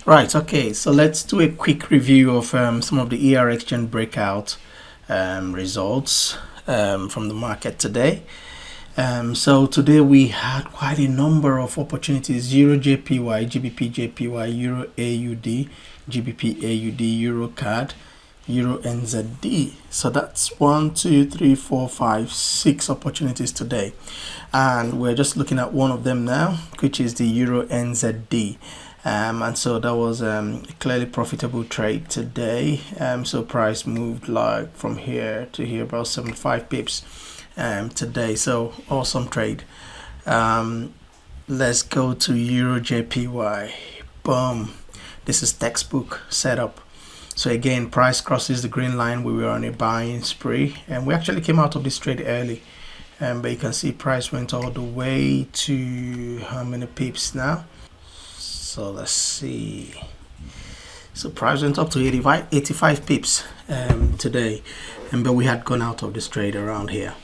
Right, okay, so let's do a quick review of some of the ERXGen Breakout results from the market today. So today we had quite a number of opportunities: EURJPY, GBPJPY, EURAUD, GBPAUD, EURCAD, EURNZD. So that's 1, 2, 3, 4, 5, 6 opportunities today, and we're just looking at one of them now, which is the EURNZD. And so that was a clearly profitable trade today. So price moved like from here to here, about 75 pips today. So awesome trade. Let's go to EURJPY. Boom. This is textbook setup. So again, price crosses the green line. We were on a buying spree, and we actually came out of this trade early. But you can see price went all the way to how many pips now? So let's see. So price went up to 85 pips today, but we had gone out of this trade around here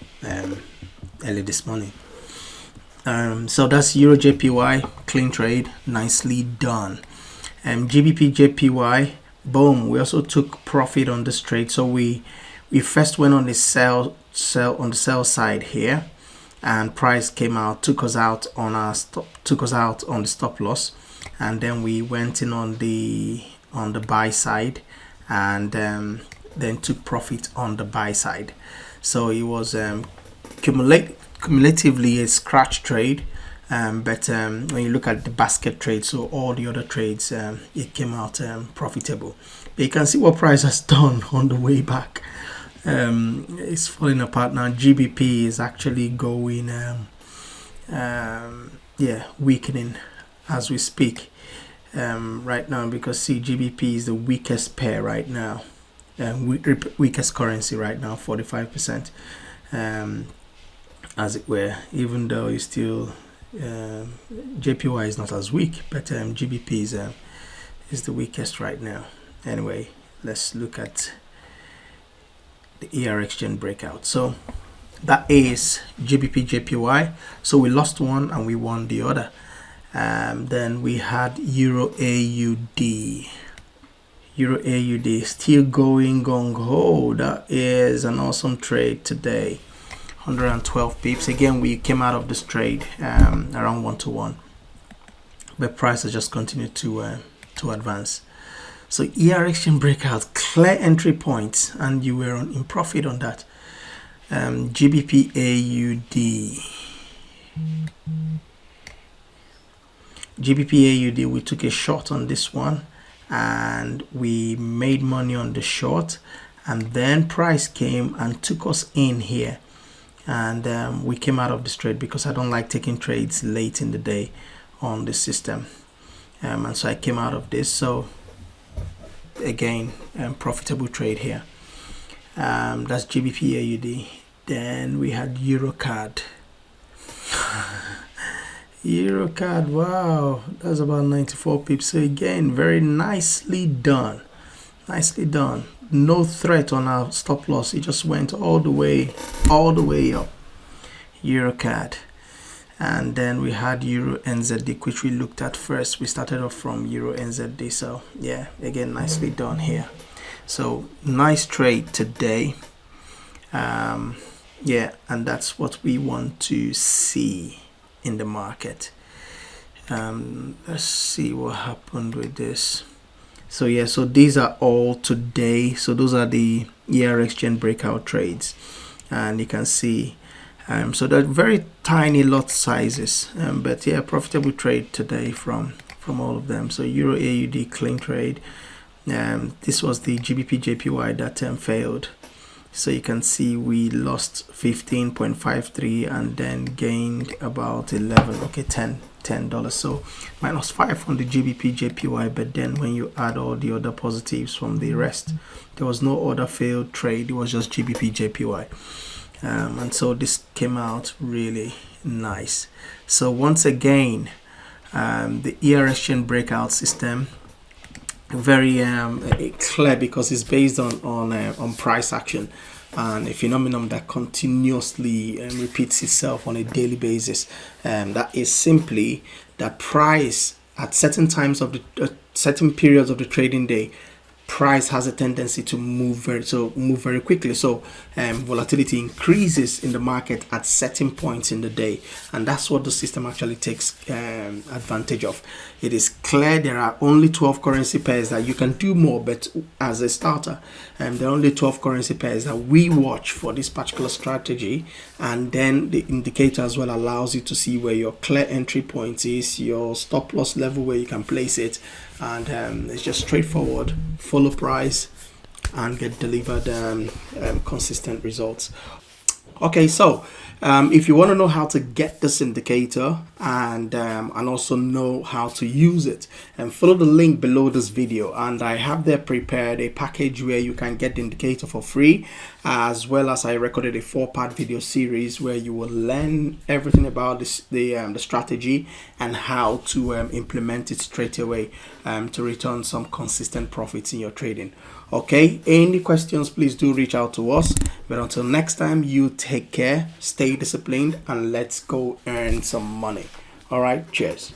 early this morning. So that's EURJPY, clean trade, nicely done. GBPJPY, boom. We also took profit on this trade. So we first went on the sell on the sell side here, and price came out, took us out on the stop loss. And then we went in on the buy side, and then took profit on the buy side. So it was cumulatively a scratch trade, but when you look at the basket trade, so all the other trades, it came out profitable. But you can see what price has done on the way back. It's falling apart now. GBP is actually going weakening as we speak right now, because see, GBP is the weakest pair right now, weakest currency right now, 45%, as it were, even though it's still JPY is not as weak, but GBP is the weakest right now. Anyway, let's look at the ERXGen Breakout. So that is GBPJPY. So we lost one and we won the other. Then we had EURAUD. EURAUD still going gung-ho. That is an awesome trade today. 112 pips. Again, we came out of this trade around 1-to-1, but price has just continued to advance. So ERXGen Breakout, clear entry points, and you were in profit on that. GBPAUD. GBPAUD, we took a short on this one and we made money on the short, and then price came and took us in here, and we came out of this trade because I don't like taking trades late in the day on the system, and so I came out of this. So again, profitable trade here. That's GBPAUD. Then we had EURCAD. EURCAD, wow, that's about 94 pips. So again, very nicely done. Nicely done. No threat on our stop loss. It just went all the way up. EURCAD. And then we had EURNZD, which we looked at first. We started off from EURNZD. So yeah, again, nicely done here. So nice trade today. Yeah, and that's what we want to see in the market. Let's see what happened with this. So yeah, so these are all today. So those are the ERXGen breakout trades, and you can see so they're very tiny lot sizes, but yeah, profitable trade today from all of them. So EURAUD, clean trade. This was the GBPJPY that failed. So you can see we lost 15.53 and then gained about 11, okay, $10. So -5 on the GBPJPY, but then when you add all the other positives from the rest, there was no other failed trade. It was just GBPJPY. And so this came out really nice. So once again, the ERXGen breakout system, very clear, because it's based on price action, and a phenomenon that continuously repeats itself on a daily basis. That is simply that price at certain times of the certain periods of the trading day, price has a tendency to move very quickly. So volatility increases in the market at certain points in the day, and that's what the system actually takes advantage of. It is clear there are only 12 currency pairs that you can do more, but as a starter, there are only 12 currency pairs that we watch for this particular strategy, and then the indicator as well allows you to see where your clear entry point is, your stop loss level where you can place it, and it's just straightforward. Follow price and get delivered consistent results. Okay, so if you want to know how to get this indicator and also know how to use it, follow the link below this video, and I have there prepared a package where you can get the indicator for free, as well as I recorded a 4-part video series where you will learn everything about the strategy and how to implement it straight away to return some consistent profits in your trading. Okay, any questions, please do reach out to us. But until next time, you take care, stay disciplined, and let's go earn some money. All right, cheers.